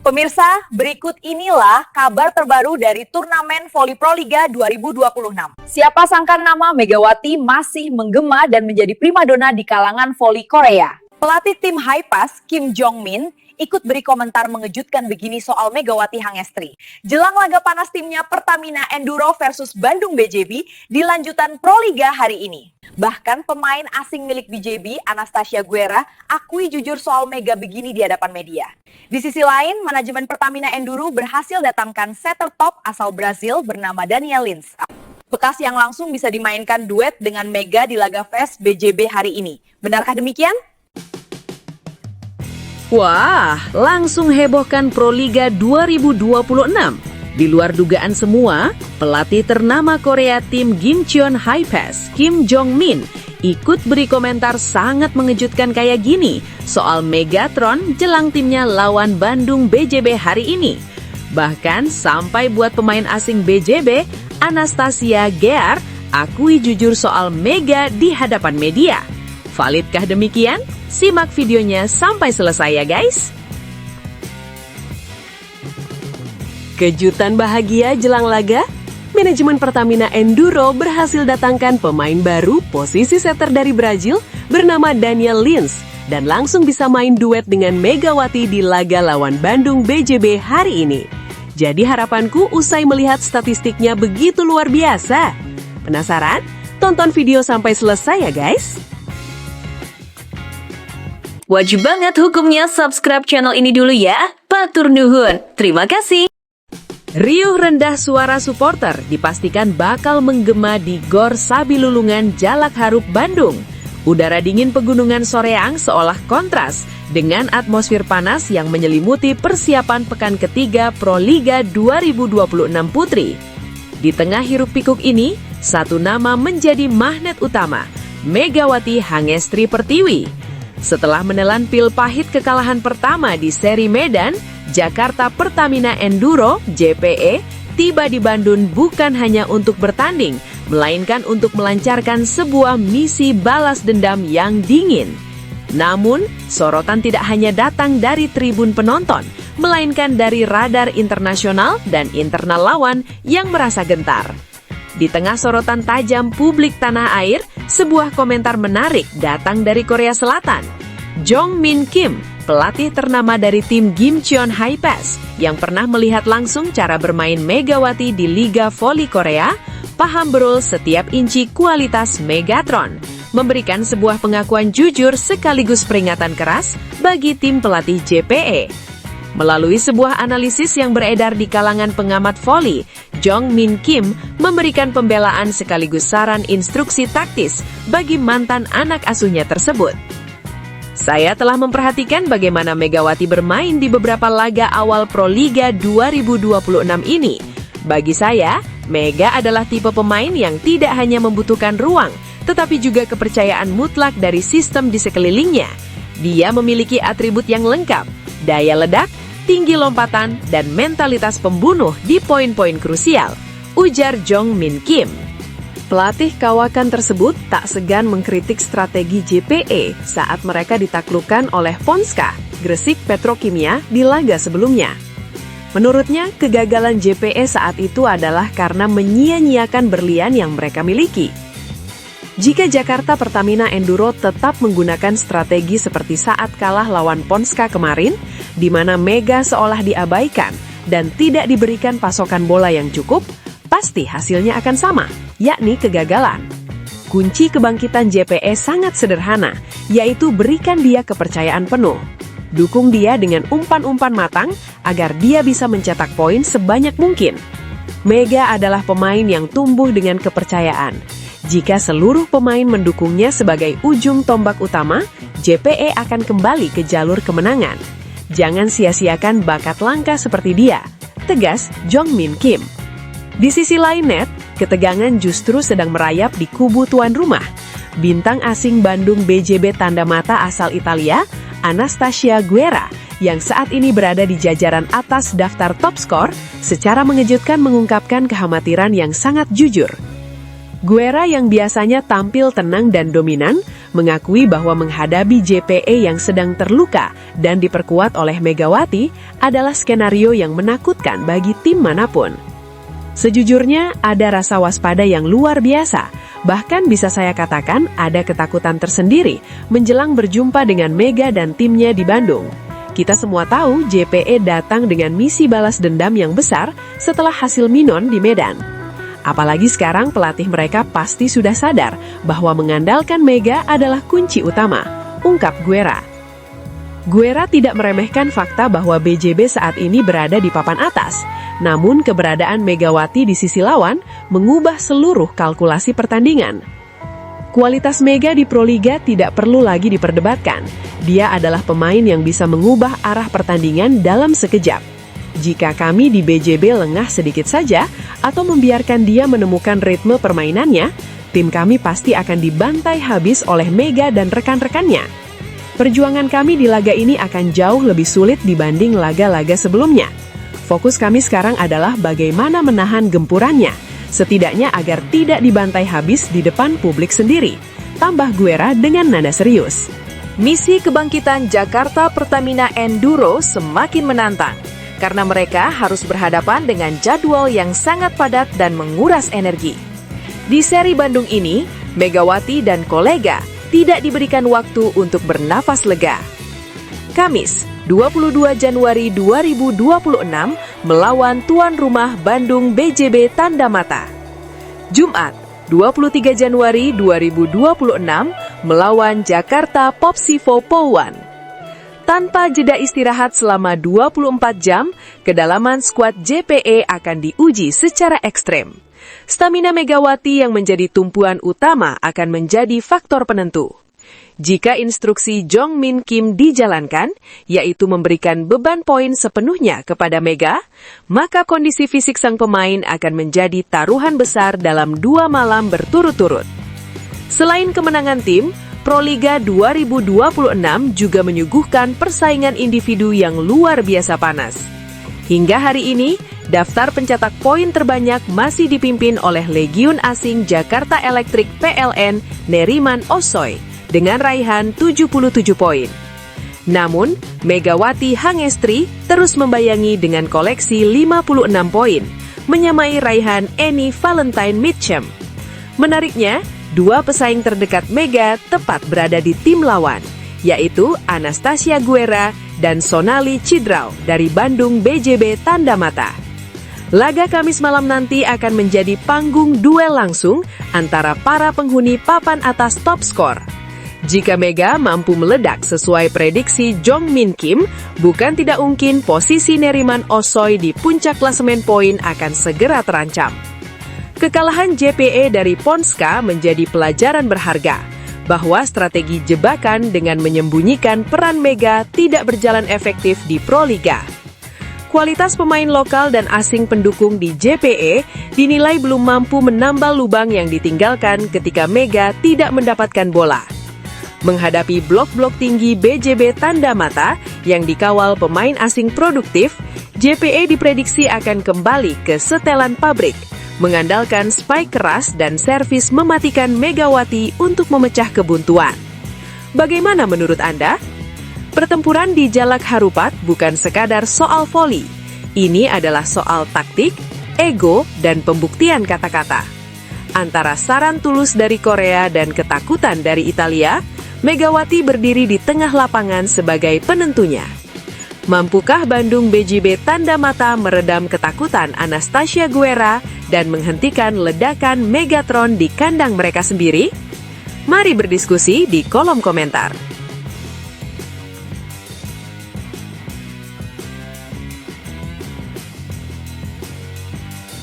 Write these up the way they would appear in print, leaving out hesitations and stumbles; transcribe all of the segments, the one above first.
Pemirsa, berikut inilah kabar terbaru dari turnamen Voli Proliga 2026. Siapa sangka nama Megawati masih menggema dan menjadi primadona di kalangan voli Korea. Pelatih tim Hipass, Kim Jong-min, ikut beri komentar mengejutkan begini soal Megawati Hangestri. Jelang laga panas timnya Pertamina Enduro versus Bandung BJB di lanjutan Proliga hari ini. Bahkan pemain asing milik BJB, Anastasia Guerra, akui jujur soal Mega begini di hadapan media. Di sisi lain, manajemen Pertamina Enduro berhasil datangkan setter top asal Brazil bernama Daniel Lins. Bekas yang langsung bisa dimainkan duet dengan Mega di laga Fest BJB hari ini. Benarkah demikian? Wah, langsung hebohkan Proliga 2026. Di luar dugaan semua, pelatih ternama Korea tim Gimcheon Hipass, Kim Jong-min, ikut beri komentar sangat mengejutkan kayak gini soal Megatron jelang timnya lawan Bandung BJB hari ini. Bahkan sampai buat pemain asing BJB, Anastasia Guerra, akui jujur soal Mega di hadapan media. Validkah demikian? Simak videonya sampai selesai ya guys. Kejutan bahagia jelang laga, manajemen Pertamina Enduro berhasil datangkan pemain baru posisi setter dari Brazil bernama Daniel Lins dan langsung bisa main duet dengan Megawati di laga lawan Bandung BJB hari ini. Jadi harapanku usai melihat statistiknya begitu luar biasa. Penasaran? Tonton video sampai selesai ya guys. Wajib banget hukumnya subscribe channel ini dulu ya. Patur nuhun. Terima kasih. Riuh rendah suara supporter dipastikan bakal menggema di Gor Sabilulungan Jalak Harup, Bandung. Udara dingin pegunungan Soreang seolah kontras dengan atmosfer panas yang menyelimuti persiapan pekan ketiga Proliga 2026 Putri. Di tengah hiruk pikuk ini, satu nama menjadi magnet utama, Megawati Hangestri Pertiwi. Setelah menelan pil pahit kekalahan pertama di seri Medan, Jakarta Pertamina Enduro (JPE) tiba di Bandung bukan hanya untuk bertanding, melainkan untuk melancarkan sebuah misi balas dendam yang dingin. Namun, sorotan tidak hanya datang dari tribun penonton, melainkan dari radar internasional dan internal lawan yang merasa gentar. Di tengah sorotan tajam publik tanah air, sebuah komentar menarik datang dari Korea Selatan. Jong-min Kim, pelatih ternama dari tim Gimcheon Hipass, yang pernah melihat langsung cara bermain Megawati di Liga Voli Korea, paham betul setiap inci kualitas Megatron, memberikan sebuah pengakuan jujur sekaligus peringatan keras bagi tim pelatih JPE. Melalui sebuah analisis yang beredar di kalangan pengamat voli, Jong-min Kim memberikan pembelaan sekaligus saran instruksi taktis bagi mantan anak asuhnya tersebut. Saya telah memperhatikan bagaimana Megawati bermain di beberapa laga awal Proliga 2026 ini. Bagi saya, Mega adalah tipe pemain yang tidak hanya membutuhkan ruang, tetapi juga kepercayaan mutlak dari sistem di sekelilingnya. Dia memiliki atribut yang lengkap, daya ledak, tinggi lompatan, dan mentalitas pembunuh di poin-poin krusial, ujar Jong-min Kim. Pelatih kawakan tersebut tak segan mengkritik strategi JPE saat mereka ditaklukkan oleh Ponska, Gresik Petrokimia di laga sebelumnya. Menurutnya, kegagalan JPE saat itu adalah karena menyia-nyiakan berlian yang mereka miliki. Jika Jakarta Pertamina Enduro tetap menggunakan strategi seperti saat kalah lawan Ponska kemarin, di mana Mega seolah diabaikan dan tidak diberikan pasokan bola yang cukup, pasti hasilnya akan sama, yakni kegagalan. Kunci kebangkitan JPE sangat sederhana, yaitu berikan dia kepercayaan penuh. Dukung dia dengan umpan-umpan matang agar dia bisa mencetak poin sebanyak mungkin. Mega adalah pemain yang tumbuh dengan kepercayaan. Jika seluruh pemain mendukungnya sebagai ujung tombak utama, JPE akan kembali ke jalur kemenangan. Jangan sia-siakan bakat langka seperti dia, tegas Jong-min Kim. Di sisi lain net, ketegangan justru sedang merayap di kubu tuan rumah. Bintang asing Bandung BJB tanda mata asal Italia, Anastasia Guerra, yang saat ini berada di jajaran atas daftar top skor, secara mengejutkan mengungkapkan kekhawatiran yang sangat jujur. Guerra yang biasanya tampil tenang dan dominan, mengakui bahwa menghadapi JPE yang sedang terluka dan diperkuat oleh Megawati adalah skenario yang menakutkan bagi tim manapun. Sejujurnya, ada rasa waspada yang luar biasa. Bahkan bisa saya katakan ada ketakutan tersendiri menjelang berjumpa dengan Mega dan timnya di Bandung. Kita semua tahu JPE datang dengan misi balas dendam yang besar setelah hasil Minon di Medan. Apalagi sekarang pelatih mereka pasti sudah sadar bahwa mengandalkan Mega adalah kunci utama, ungkap Guerra. Guerra tidak meremehkan fakta bahwa BJB saat ini berada di papan atas, namun keberadaan Megawati di sisi lawan mengubah seluruh kalkulasi pertandingan. Kualitas Mega di Proliga tidak perlu lagi diperdebatkan. Dia adalah pemain yang bisa mengubah arah pertandingan dalam sekejap. Jika kami di BJB lengah sedikit saja atau membiarkan dia menemukan ritme permainannya, tim kami pasti akan dibantai habis oleh Mega dan rekan-rekannya. Perjuangan kami di laga ini akan jauh lebih sulit dibanding laga-laga sebelumnya. Fokus kami sekarang adalah bagaimana menahan gempurannya, setidaknya agar tidak dibantai habis di depan publik sendiri, tambah Guerra dengan nada serius. Misi kebangkitan Jakarta Pertamina Enduro semakin menantang, karena mereka harus berhadapan dengan jadwal yang sangat padat dan menguras energi. Di seri Bandung ini, Megawati dan kolega tidak diberikan waktu untuk bernafas lega. Kamis, 22 Januari 2026 melawan tuan rumah Bandung BJB Tanda Mata. Jumat, 23 Januari 2026 melawan Jakarta Popsivo Polwan. Tanpa jeda istirahat selama 24 jam, kedalaman skuad JPE akan diuji secara ekstrem. Stamina Megawati yang menjadi tumpuan utama akan menjadi faktor penentu. Jika instruksi Jong Min Kim dijalankan, yaitu memberikan beban poin sepenuhnya kepada Mega, maka kondisi fisik sang pemain akan menjadi taruhan besar dalam 2 malam berturut-turut. Selain kemenangan tim, Proliga 2026 juga menyuguhkan persaingan individu yang luar biasa panas. Hingga hari ini, daftar pencetak poin terbanyak masih dipimpin oleh Legiun Asing Jakarta Electric PLN Neriman Osoy dengan raihan 77 poin. Namun, Megawati Hangestri terus membayangi dengan koleksi 56 poin, menyamai raihan Annie Valentine Mitchum. Menariknya, 2 pesaing terdekat Mega tepat berada di tim lawan, yaitu Anastasia Guerra dan Sonali Cidrau dari Bandung BJB Tanda Mata. Laga Kamis malam nanti akan menjadi panggung duel langsung antara para penghuni papan atas top skor. Jika Mega mampu meledak sesuai prediksi Jong Min Kim, bukan tidak mungkin posisi Neriman Osoy di puncak klasemen poin akan segera terancam. Kekalahan JPE dari Ponska menjadi pelajaran berharga, bahwa strategi jebakan dengan menyembunyikan peran Mega tidak berjalan efektif di Proliga. Kualitas pemain lokal dan asing pendukung di JPE dinilai belum mampu menambal lubang yang ditinggalkan ketika Mega tidak mendapatkan bola. Menghadapi blok-blok tinggi BJB Tanda Mata yang dikawal pemain asing produktif, JPE diprediksi akan kembali ke setelan pabrik, mengandalkan spike keras dan servis mematikan Megawati untuk memecah kebuntuan. Bagaimana menurut Anda? Pertempuran di Jalak Harupat bukan sekadar soal voli. Ini adalah soal taktik, ego, dan pembuktian kata-kata. Antara saran tulus dari Korea dan ketakutan dari Italia, Megawati berdiri di tengah lapangan sebagai penentunya. Mampukah Bandung BJB Tanda Mata meredam ketakutan Anastasia Guerra dan menghentikan ledakan Megatron di kandang mereka sendiri? Mari berdiskusi di kolom komentar.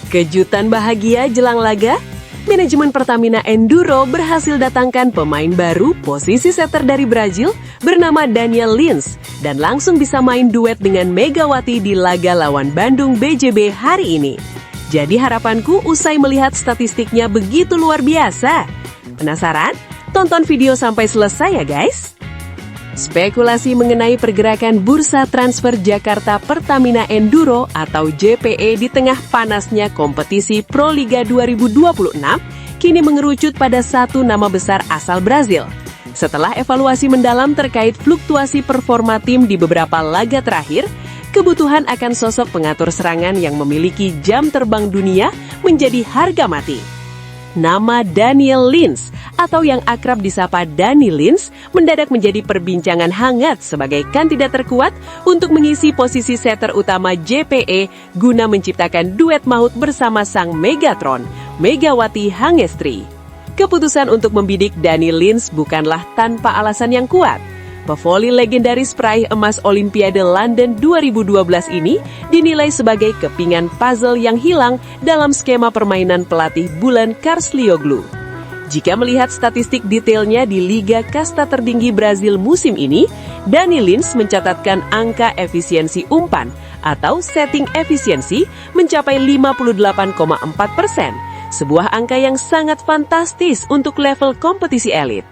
Kejutan bahagia jelang laga? Manajemen Pertamina Enduro berhasil datangkan pemain baru posisi setter dari Brazil bernama Daniel Lins dan langsung bisa main duet dengan Megawati di laga lawan Bandung BJB hari ini. Jadi harapanku usai melihat statistiknya begitu luar biasa. Penasaran? Tonton video sampai selesai ya guys! Spekulasi mengenai pergerakan bursa transfer Jakarta Pertamina Enduro atau JPE di tengah panasnya kompetisi Proliga 2026 kini mengerucut pada satu nama besar asal Brazil, Setelah evaluasi mendalam terkait fluktuasi performa tim di beberapa laga terakhir, kebutuhan akan sosok pengatur serangan yang memiliki jam terbang dunia menjadi harga mati. Nama Daniel Lins atau yang akrab disapa Danny Lins mendadak menjadi perbincangan hangat sebagai kandidat terkuat untuk mengisi posisi setter utama JPE guna menciptakan duet maut bersama sang Megatron, Megawati Hangestri. Keputusan untuk membidik Danny Lins bukanlah tanpa alasan yang kuat. Pevoli legendaris peraih emas Olimpiade London 2012 ini dinilai sebagai kepingan puzzle yang hilang dalam skema permainan pelatih Bulan Karslioglu. Jika melihat statistik detailnya di Liga Kasta tertinggi Brazil musim ini, Danny Lins mencatatkan angka efisiensi umpan atau setting efisiensi mencapai 58,4%, sebuah angka yang sangat fantastis untuk level kompetisi elit.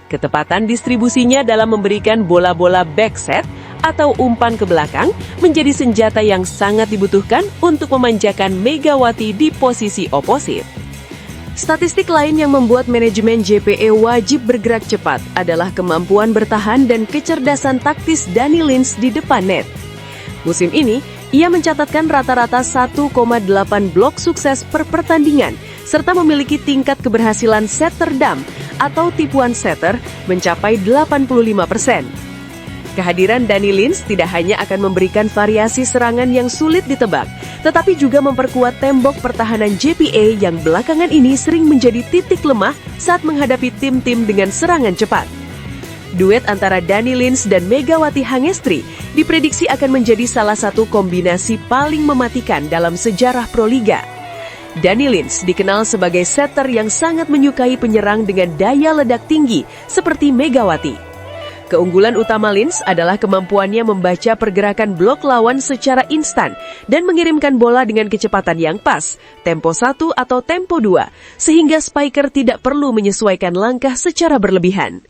Ketepatan distribusinya dalam memberikan bola-bola backset atau umpan ke belakang menjadi senjata yang sangat dibutuhkan untuk memanjakan Megawati di posisi oposit. Statistik lain yang membuat manajemen JPE wajib bergerak cepat adalah kemampuan bertahan dan kecerdasan taktis Danny Lins di depan net. Musim ini, ia mencatatkan rata-rata 1,8 blok sukses per pertandingan, serta memiliki tingkat keberhasilan setter dump atau tipuan setter mencapai 85%. Kehadiran Danny Lins tidak hanya akan memberikan variasi serangan yang sulit ditebak, tetapi juga memperkuat tembok pertahanan JPE yang belakangan ini sering menjadi titik lemah saat menghadapi tim-tim dengan serangan cepat. Duet antara Danny Lins dan Megawati Hangestri diprediksi akan menjadi salah satu kombinasi paling mematikan dalam sejarah Proliga. Danny Lins dikenal sebagai setter yang sangat menyukai penyerang dengan daya ledak tinggi seperti Megawati. Keunggulan utama Lins adalah kemampuannya membaca pergerakan blok lawan secara instan dan mengirimkan bola dengan kecepatan yang pas, tempo 1 atau tempo 2, sehingga spiker tidak perlu menyesuaikan langkah secara berlebihan.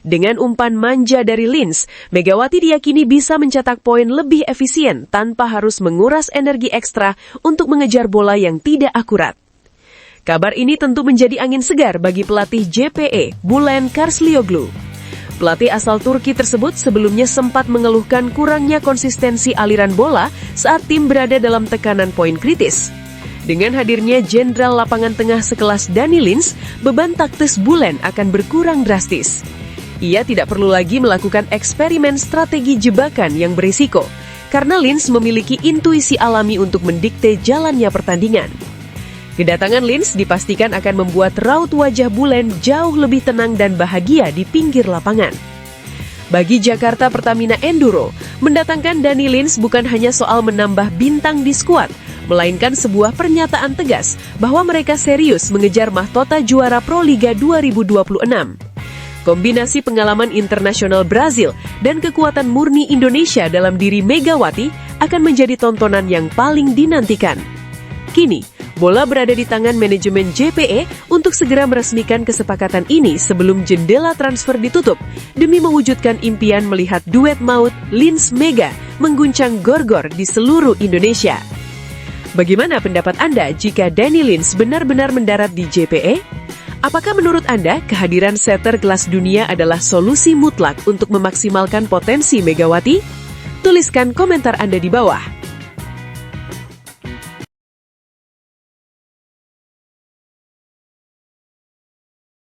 Dengan umpan manja dari Lins, Megawati diyakini bisa mencetak poin lebih efisien tanpa harus menguras energi ekstra untuk mengejar bola yang tidak akurat. Kabar ini tentu menjadi angin segar bagi pelatih JPE, Bulan Karslioglu. Pelatih asal Turki tersebut sebelumnya sempat mengeluhkan kurangnya konsistensi aliran bola saat tim berada dalam tekanan poin kritis. Dengan hadirnya jenderal lapangan tengah sekelas Danny Lins, beban taktis Bulan akan berkurang drastis. Ia tidak perlu lagi melakukan eksperimen strategi jebakan yang berisiko, karena Lins memiliki intuisi alami untuk mendikte jalannya pertandingan. Kedatangan Lins dipastikan akan membuat raut wajah Bulan jauh lebih tenang dan bahagia di pinggir lapangan. Bagi Jakarta Pertamina Enduro, mendatangkan Danny Lins bukan hanya soal menambah bintang di skuad, melainkan sebuah pernyataan tegas bahwa mereka serius mengejar mahkota juara Proliga 2026. Kombinasi pengalaman internasional Brazil dan kekuatan murni Indonesia dalam diri Megawati akan menjadi tontonan yang paling dinantikan. Kini, bola berada di tangan manajemen JPE untuk segera meresmikan kesepakatan ini sebelum jendela transfer ditutup, demi mewujudkan impian melihat duet maut Lins Mega mengguncang gor-gor di seluruh Indonesia. Bagaimana pendapat Anda jika Danny Lins benar-benar mendarat di JPE? Apakah menurut Anda kehadiran setter kelas dunia adalah solusi mutlak untuk memaksimalkan potensi Megawati? Tuliskan komentar Anda di bawah.